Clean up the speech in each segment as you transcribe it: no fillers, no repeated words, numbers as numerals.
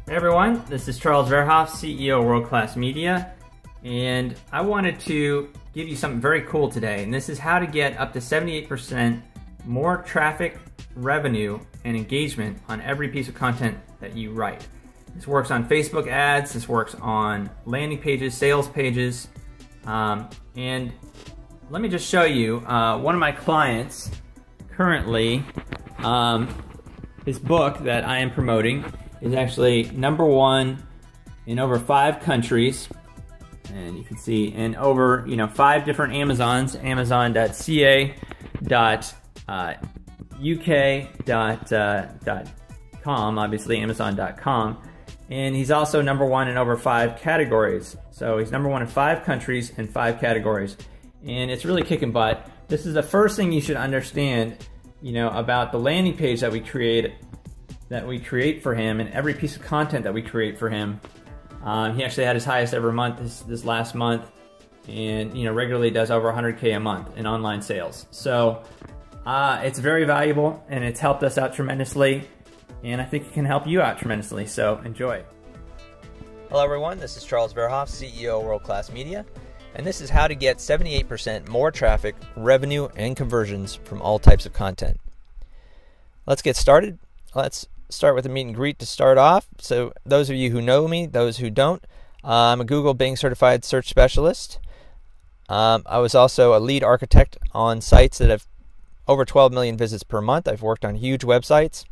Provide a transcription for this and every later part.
Hey everyone, this is Charles Verhoff, CEO of World Class Media, and I wanted to give you something very cool today, and this is how to get up to 78% more traffic, revenue, and engagement on every piece of content that you write. This works on Facebook ads, this works on landing pages, sales pages, and let me just show you one of my clients currently, his book that I am promoting is actually #1 in over 5 countries, and you can see in over 5 different Amazons, Amazon.ca, UK.com, obviously Amazon.com, and he's also #1 in over 5 categories. So he's #1 in 5 countries and 5 categories, and it's really kicking butt. This is the first thing you should understand, about the landing page that we create for him, and every piece of content that we create for him. He actually had his highest ever month this last month, and regularly does over 100K a month in online sales. So it's very valuable, and it's helped us out tremendously, and I think it can help you out tremendously. So enjoy. Hello everyone, this is Charles Verhoff, CEO of World Class Media, and this is how to get 78% more traffic, revenue, and conversions from all types of content. Let's get started. Let's start with a meet and greet to start off. So those of you who know me, those who don't, I'm a Google Bing certified search specialist. I was also a lead architect on sites that have over 12 million visits per month. I've worked on huge websites.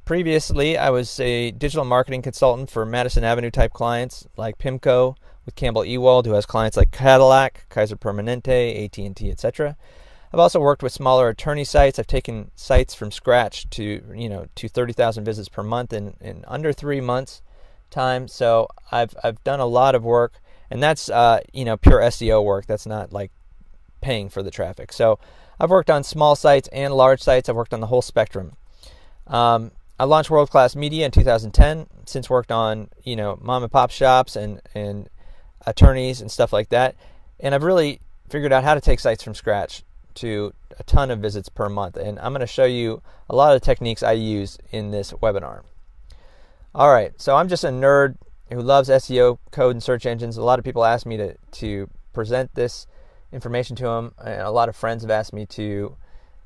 Previously, I was a digital marketing consultant for Madison Avenue type clients like PIMCO with Campbell Ewald, who has clients like Cadillac, Kaiser Permanente, AT&T, etc. I've also worked with smaller attorney sites. I've taken sites from scratch to 30,000 visits per month in under 3 months time. So I've done a lot of work, and that's pure SEO work. That's not like paying for the traffic. So I've worked on small sites and large sites. I've worked on the whole spectrum. I launched World Class Media in 2010. Since worked on mom and pop shops and attorneys and stuff like that, and I've really figured out how to take sites from scratch to a ton of visits per month, and I'm going to show you a lot of the techniques I use in this webinar. Alright, so I'm just a nerd who loves SEO, code, and search engines. A lot of people ask me to present this information to them, and a lot of friends have asked me to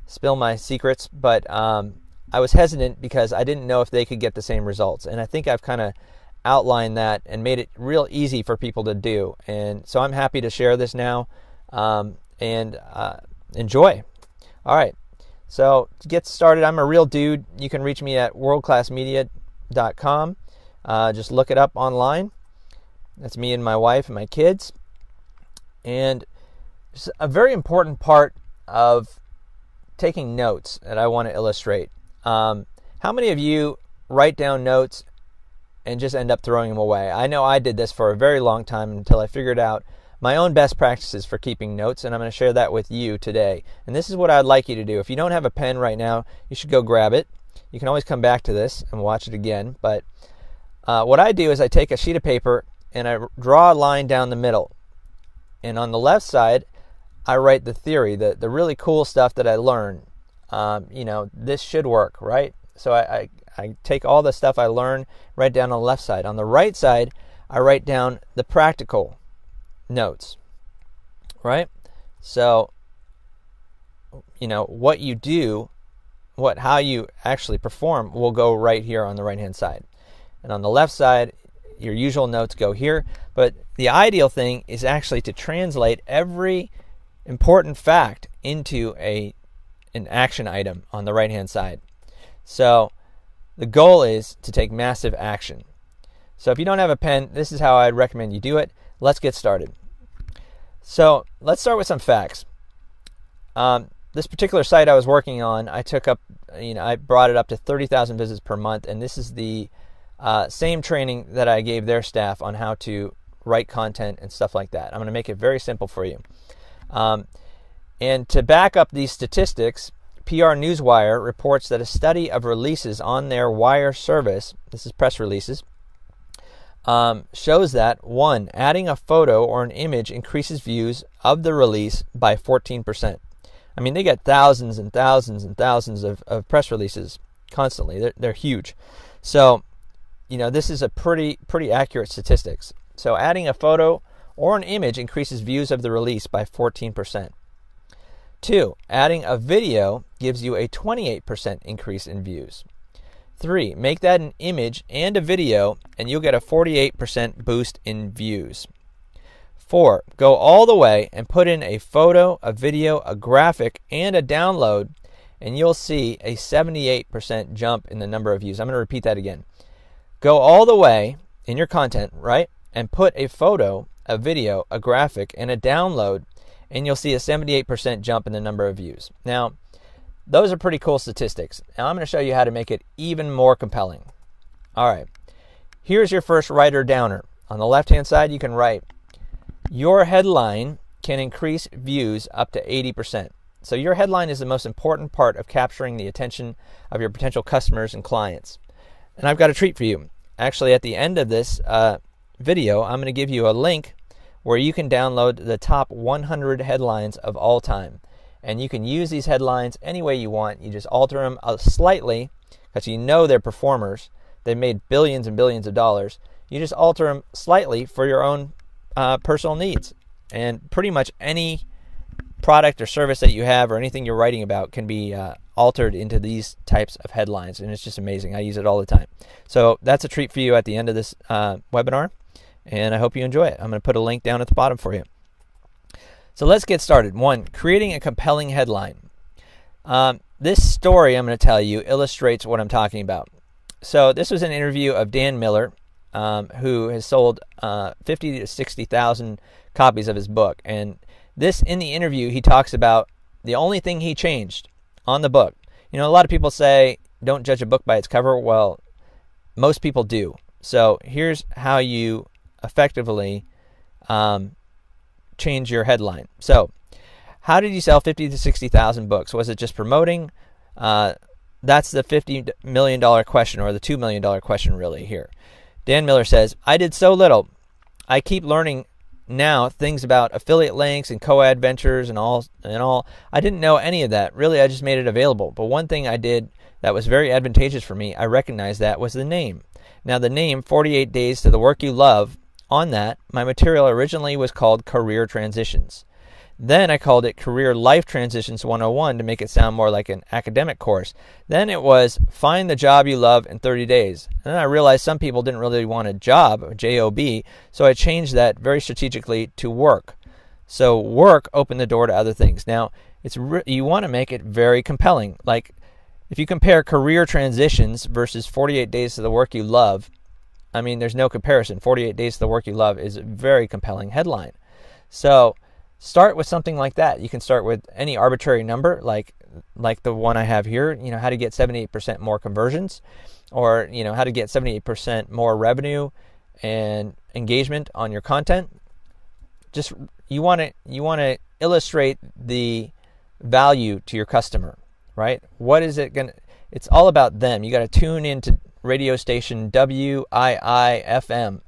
spill my secrets, but I was hesitant because I didn't know if they could get the same results, and I think I've kind of outlined that and made it real easy for people to do, and so I'm happy to share this now, and enjoy. Alright, so to get started, I'm a real dude. You can reach me at worldclassmedia.com. Just look it up online. That's me and my wife and my kids. And a very important part of taking notes that I want to illustrate. How many of you write down notes and just end up throwing them away? I know I did this for a very long time until I figured out my own best practices for keeping notes, and I'm going to share that with you today. And this is what I'd like you to do. If you don't have a pen right now, you should go grab it. You can always come back to this and watch it again. But what I do is I take a sheet of paper and I draw a line down the middle. And on the left side, I write the theory, the really cool stuff that I learned. This should work, right? So I take all the stuff I learned, write down on the left side. On the right side, I write down the practical notes, right? So, what you do, how you actually perform will go right here on the right-hand side. And on the left side, your usual notes go here. But the ideal thing is actually to translate every important fact into an action item on the right-hand side. So the goal is to take massive action. So if you don't have a pen, this is how I'd recommend you do it. Let's get started. So let's start with some facts. This particular site I was working on, I brought it up to 30,000 visits per month, and this is the same training that I gave their staff on how to write content and stuff like that. I'm going to make it very simple for you. And to back up these statistics, PR Newswire reports that a study of releases on their Wire service, this is press releases, shows that 1, adding a photo or an image increases views of the release by 14%. I mean, they get thousands and thousands and thousands of press releases constantly. They're huge. So this is a pretty accurate statistics. So adding a photo or an image increases views of the release by 14%. 2, adding a video gives you a 28% increase in views. 3, make that an image and a video and you'll get a 48% boost in views. 4, go all the way and put in a photo, a video, a graphic, and a download, and you'll see a 78% jump in the number of views. I'm going to repeat that again. Go all the way in your content, right, and put a photo, a video, a graphic, and a download, and you'll see a 78% jump in the number of views. Now, those are pretty cool statistics. Now, I'm going to show you how to make it even more compelling. All right, here's your first writer downer. On the left-hand side, you can write, your headline can increase views up to 80%. So your headline is the most important part of capturing the attention of your potential customers and clients. And I've got a treat for you. Actually, at the end of this video, I'm going to give you a link where you can download the top 100 headlines of all time. And you can use these headlines any way you want. You just alter them slightly because you know they're performers. They've made billions and billions of dollars. You just alter them slightly for your own personal needs. And pretty much any product or service that you have or anything you're writing about can be altered into these types of headlines, and it's just amazing. I use it all the time. So that's a treat for you at the end of this webinar, and I hope you enjoy it. I'm going to put a link down at the bottom for you. So let's get started. 1, creating a compelling headline. This story I'm going to tell you illustrates what I'm talking about. So this was an interview of Dan Miller, who has sold 50 to 60,000 copies of his book, and in the interview, he talks about the only thing he changed on the book. A lot of people say, don't judge a book by its cover. Well, most people do. So here's how you effectively change your headline. So how did you sell 50 to 60,000 books? Was it just promoting? That's the $50 million question, or the $2 million question really here. Dan Miller says, I did so little. I keep learning now things about affiliate links and co-ad ventures and all. I didn't know any of that. Really, I just made it available. But one thing I did that was very advantageous for me, I recognized that, was the name. Now the name, 48 Days to the Work You Love, on that, my material originally was called Career Transitions. Then I called it Career Life Transitions 101 to make it sound more like an academic course. Then it was Find the Job You Love in 30 Days. And then I realized some people didn't really want a job, J-O-B, so I changed that very strategically to work. So work opened the door to other things. Now, you want to make it very compelling. Like, if you compare Career Transitions versus 48 Days to the Work You Love, I mean, there's no comparison. 48 Days to the Work You Love is a very compelling headline. So start with something like that. You can start with any arbitrary number, like the one I have here, how to get 78% more conversions, or, how to get 78% more revenue and engagement on your content. Just, you want to illustrate the value to your customer, right? What is it going to, it's all about them. You got to tune into radio station WIIFM.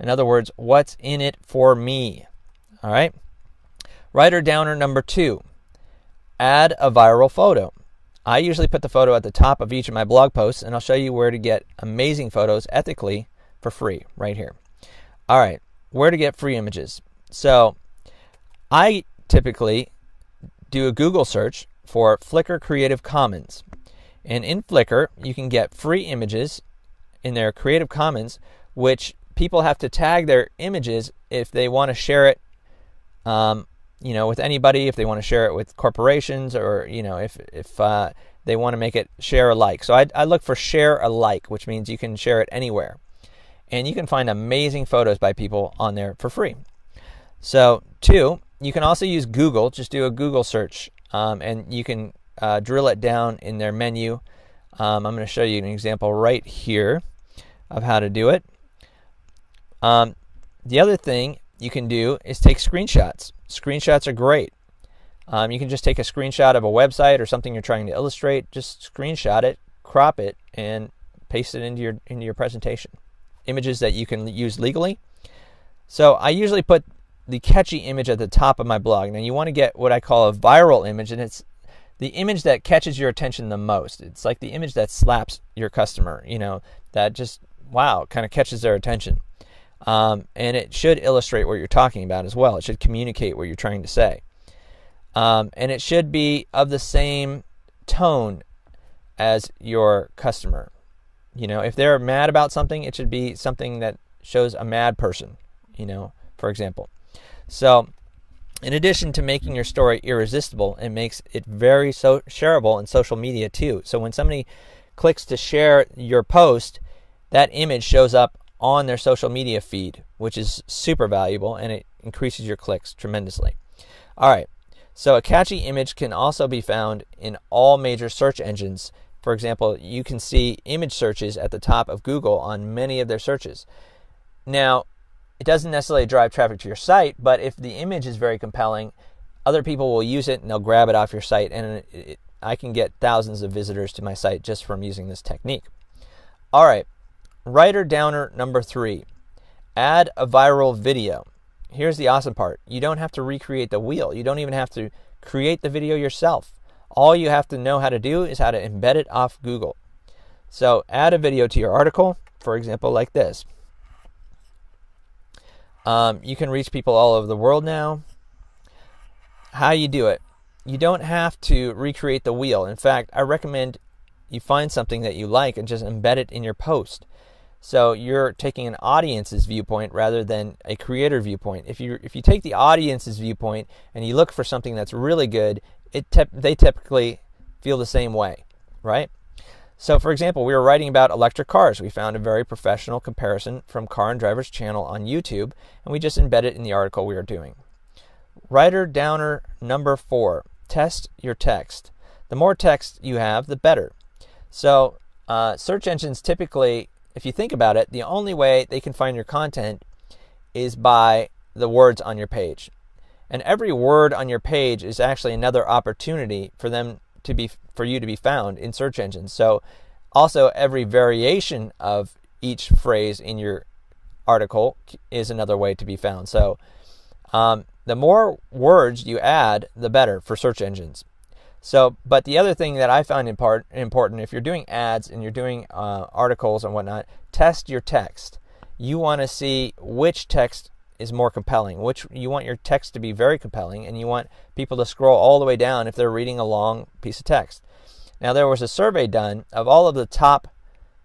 In other words, what's in it for me? All right. Writer downer number 2, add a viral photo. I usually put the photo at the top of each of my blog posts, and I'll show you where to get amazing photos ethically for free right here. All right, where to get free images. So I typically do a Google search for Flickr Creative Commons. And in Flickr, you can get free images in their Creative Commons, which people have to tag their images if they want to share it with anybody, if they want to share it with corporations, or, if they want to make it share alike. So I look for share alike, which means you can share it anywhere. And you can find amazing photos by people on there for free. So 2, you can also use Google. Just do a Google search, and you can drill it down in their menu. I'm going to show you an example right here of how to do it. The other thing you can do is take screenshots. Screenshots are great. You can just take a screenshot of a website or something you're trying to illustrate. Just screenshot it, crop it, and paste it into your presentation. Images that you can use legally. So I usually put the catchy image at the top of my blog. Now you want to get what I call a viral image, and it's the image that catches your attention the most. It's like the image that slaps your customer, that just wow, kind of catches their attention. And it should illustrate what you're talking about as well. It should communicate what you're trying to say. And it should be of the same tone as your customer. You know, if they're mad about something, it should be something that shows a mad person, you know, for example. So in addition to making your story irresistible, it makes it very shareable in social media too. So when somebody clicks to share your post, that image shows up on their social media feed, which is super valuable, and it increases your clicks tremendously. All right, so a catchy image can also be found in all major search engines. For example, you can see image searches at the top of Google on many of their searches. Now, it doesn't necessarily drive traffic to your site, but if the image is very compelling, other people will use it and they'll grab it off your site, and I can get thousands of visitors to my site just from using this technique. All right, writer downer number 3, add a viral video. Here's the awesome part. You don't have to recreate the wheel. You don't even have to create the video yourself. All you have to know how to do is how to embed it off Google. So add a video to your article, for example, like this. You can reach people all over the world now. How you do it? You don't have to recreate the wheel. In fact, I recommend you find something that you like and just embed it in your post. So you're taking an audience's viewpoint rather than a creator viewpoint. If you take the audience's viewpoint and you look for something that's really good, they typically feel the same way, right? So, for example, we were writing about electric cars. We found a very professional comparison from Car and Driver's channel on YouTube, and we just embedded it in the article we were doing. Writer downer number 4, test your text. The more text you have, the better. So, search engines typically, if you think about it, the only way they can find your content is by the words on your page. And every word on your page is actually another opportunity for you to be found in search engines. So also every variation of each phrase in your article is another way to be found. So the more words you add, the better for search engines. So, but the other thing that I find important, if you're doing ads and you're doing articles and whatnot, test your text. You want to see which text is more compelling, which you want your text to be very compelling, and you want people to scroll all the way down if they're reading a long piece of text. Now, there was a survey done of all of the top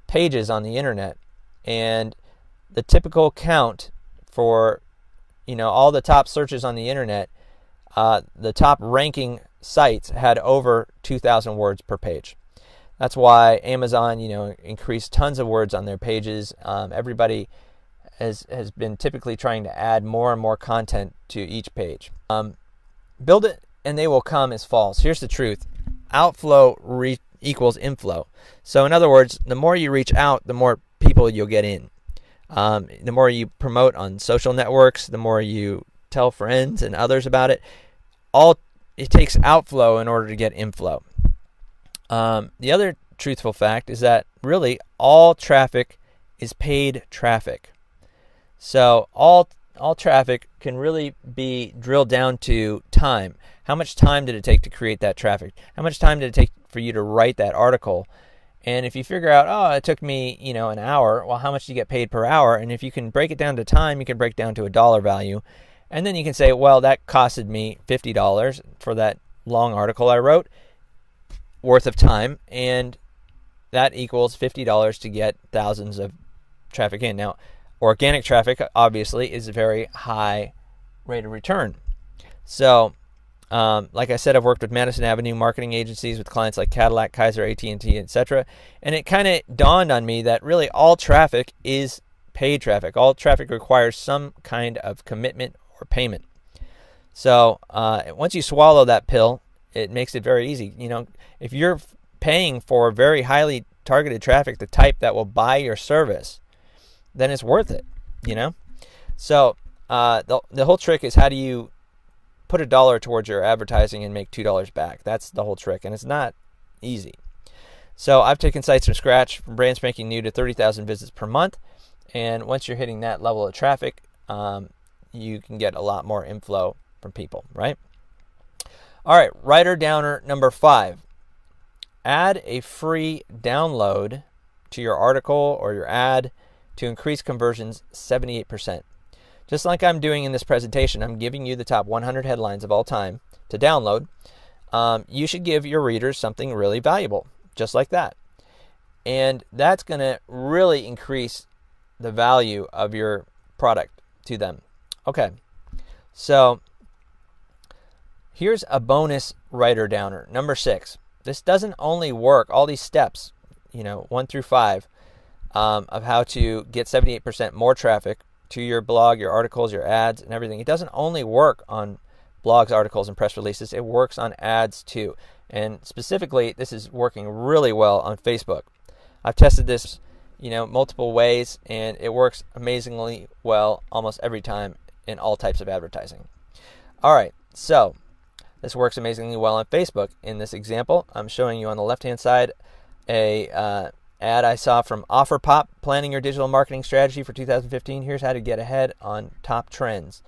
pages on the internet, and the typical count for, all the top searches on the internet, the top ranking sites had over 2,000 words per page. That's why Amazon, increased tons of words on their pages. Everybody has been typically trying to add more and more content to each page. Build it and they will come is false. Here's the truth. Outflow equals inflow. So in other words, the more you reach out, the more people you'll get in. The more you promote on social networks, the more you tell friends and others about it. It takes outflow in order to get inflow. The other truthful fact is that really all traffic is paid traffic. So all traffic can really be drilled down to time. How much time did it take to create that traffic? How much time did it take for you to write that article? And if you figure out, it took me, an hour, well, how much do you get paid per hour? And if you can break it down to time, you can break it down to a dollar value. And then you can say, well, that costed me $50 for that long article I wrote worth of time, and that equals $50 to get thousands of traffic in. Now, organic traffic, obviously, is a very high rate of return. So, like I said, I've worked with Madison Avenue marketing agencies with clients like Cadillac, Kaiser, AT&T, etc. And it kind of dawned on me that really all traffic is paid traffic. All traffic requires some kind of commitment or payment. So once you swallow that pill, it makes it very easy. If you're paying for very highly targeted traffic, the type that will buy your service, then it's worth it, So the whole trick is, how do you put $1 towards your advertising and make $2 back? That's the whole trick, and it's not easy. So I've taken sites from scratch, from brand spanking new to 30,000 visits per month, and once you're hitting that level of traffic, you can get a lot more inflow from people, right? All right, writer downer number 5. Add a free download to your article or your ad to increase conversions 78%. Just like I'm doing in this presentation, I'm giving you the top 100 headlines of all time to download. You should give your readers something really valuable, just like that. And that's going to really increase the value of your product to them. Okay, so here's a bonus writer downer. Number 6. This doesn't only work, all these steps, 1 through 5, of how to get 78% more traffic to your blog, your articles, your ads, and everything. It doesn't only work on blogs, articles, and press releases. It works on ads too. And specifically, this is working really well on Facebook. I've tested this, multiple ways, and it works amazingly well almost every time in all types of advertising. All right, so this works amazingly well on Facebook. In this example, I'm showing you on the left-hand side a ad I saw from OfferPop, planning your digital marketing strategy for 2015. Here's how to get ahead on top trends.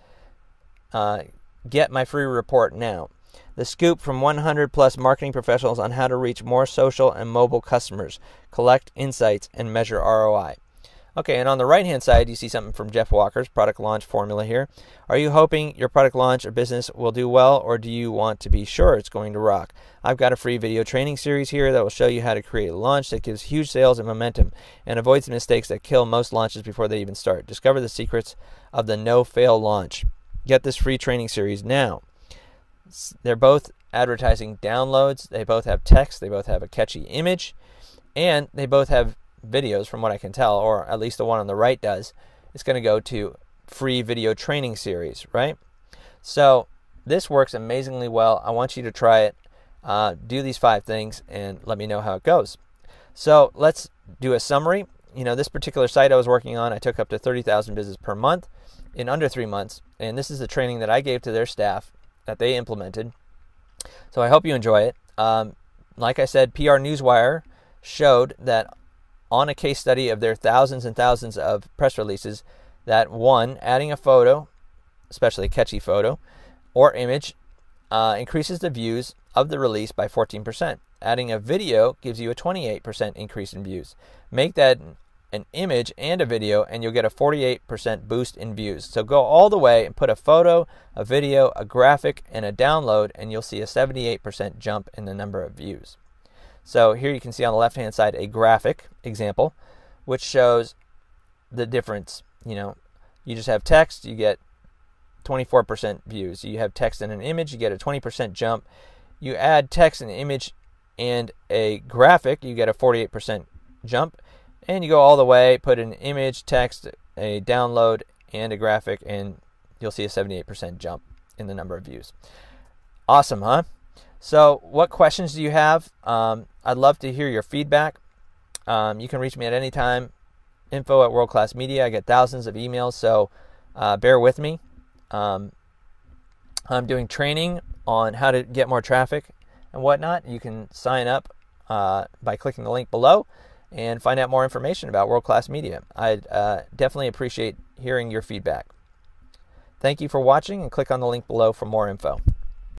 Get my free report now. The scoop from 100 plus marketing professionals on how to reach more social and mobile customers, collect insights, and measure ROI. Okay, and on the right-hand side, you see something from Jeff Walker's product launch formula here. Are you hoping your product launch or business will do well, or do you want to be sure it's going to rock? I've got a free video training series here that will show you how to create a launch that gives huge sales and momentum and avoids the mistakes that kill most launches before they even start. Discover the secrets of the no-fail launch. Get this free training series now. They're both advertising downloads. They both have text. They both have a catchy image. And they both have videos, from what I can tell, or at least the one on the right does. It's going to go to free video training series, right? So this works amazingly well. I want you to try it. Do these 5 things and let me know how it goes. So let's do a summary. This particular site I was working on, I took up to 30,000 visits per month in under 3 months. And this is the training that I gave to their staff that they implemented. So I hope you enjoy it. Like I said, PR Newswire showed that on a case study of their thousands and thousands of press releases, that 1, adding a photo, especially a catchy photo, or image, increases the views of the release by 14%. Adding a video gives you a 28% increase in views. Make that an image and a video, and you'll get a 48% boost in views. So go all the way and put a photo, a video, a graphic, and a download, and you'll see a 78% jump in the number of views. So here you can see on the left-hand side a graphic example, which shows the difference. You just have text, you get 24% views. You have text and an image, you get a 20% jump. You add text and image and a graphic, you get a 48% jump. And you go all the way, put an image, text, a download, and a graphic, and you'll see a 78% jump in the number of views. Awesome, huh? So what questions do you have? I'd love to hear your feedback. You can reach me at any time, info@worldclassmedia. I get thousands of emails, so bear with me. I'm doing training on how to get more traffic and whatnot. You can sign up by clicking the link below and find out more information about World Class Media. I'd definitely appreciate hearing your feedback. Thank you for watching, and click on the link below for more info.